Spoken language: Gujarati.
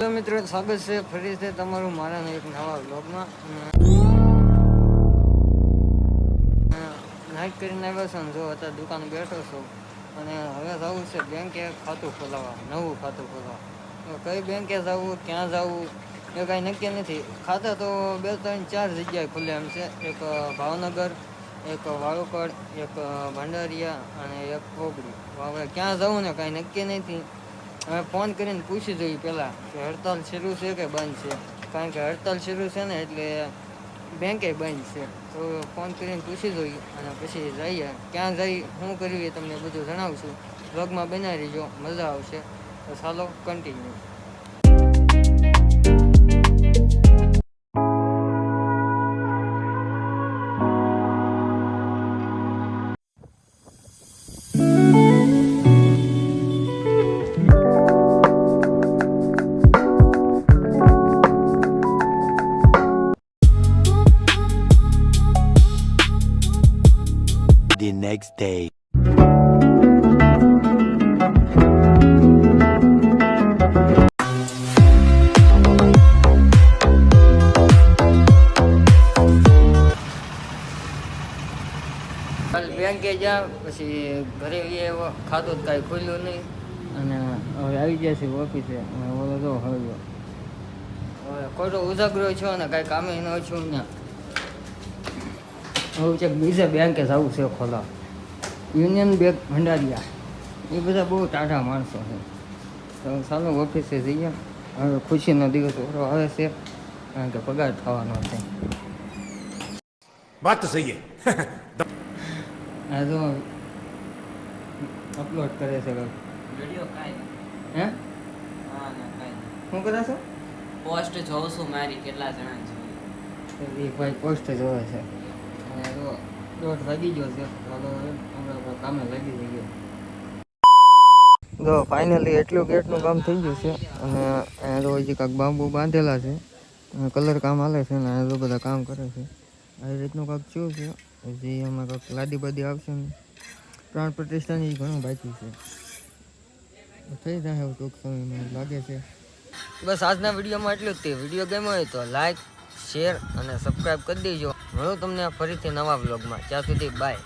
હેલો મિત્રો, સ્વાગત છે ફરીથી તમારું મારા એક નવા બ્લોગમાં. નાઇટ કરીને આવ્યો છું ને, જો અત્યારે દુકાન બેઠો છું અને હવે જવું છે બેંકે ખાતું ખોલાવવા, નવું ખાતું ખોલાવવા. કઈ બેંકે જવું, ક્યાં જવું એ કાંઈ નક્કી નથી. ખાતા તો 2-3-4 જગ્યાએ ખુલે એમ છે. એક ભાવનગર, એક વાળુકડ, એક ભંડારિયા અને એક કોગડી. હવે ક્યાં જવું ને કાંઈ નક્કી નથી. હવે ફોન કરીને પૂછી જોઈએ પહેલાં કે હડતાલ શરૂ છે કે બંધ છે. કારણ કે હડતાલ શરૂ છે ને એટલે બેંકે બંધ છે. તો ફોન કરીને પૂછી જોઈએ અને પછી જઈએ. ક્યાં જઈ, શું કર્યું એ તમને બધું જણાવશું. વ્લોગમાં બનાવી રહીજો, મજા આવશે. તો ચાલો કન્ટિન્યુ. The next day. કાલ બેંકે જા, પછી ઘરે એવો ખાતું જ કાંઈ ખુલ્યું નહીં અને હવે આવી ગયા છે ઓફિસે. ઓલો તો હવે ખોટો ઉજાગરો છો ને કાંઈ કામે ન છું ને. હવે છે બીજે બેંકે જવું છે ખોલા, યુનિયન બેંક ભંડારિયા. એ બધા બહુ ટાઢા માણસો છે. તો ચાલો ઓફિસે જઈએ. હવે ખુશીનો દિવસ આવે છે કારણ કે પગાર થવાનો છે. बात तो सही है. આ તો અપલોડ કરે છે વિડિયો કાંઈ હે હા ના કાંઈ શું કરે છે? પોસ્ટ જોઉં છું મારી કેટલા જણા છે. એ ભાઈ પોસ્ટ જોવે છે અને તો 1:30 વાગી ગયો છે. ચાલો હવે હમણાં કામે લાગી જઈએ. જો ફાઇનલી એટલું ગેટનું કામ થઈ ગયું છે અને અહીંયા તો હજી કાંઈક બાંબુ બાંધેલા છે. કલર કામ હાલે છે ને અહીંયા તો બધા કામ કરે છે. આ રીતનું કાંઈક થયું છે. હજી એમાં કાંઈક લાદી બાદી આવશે ને પ્રાણ પ્રતિષ્ઠાની ઘણું બાકી છે. થઈ જાય એવું ટૂંક સમયમાં લાગે છે. બસ આજના વિડીયોમાં એટલું જ તે. વિડીયો ગમ્યો હોય તો લાઈક, શેર અને સબસ્ક્રાઈબ કરી દેજો. મળું તમને ફરીથી નવા વ્લોગમાં. ત્યાં સુધી બાય.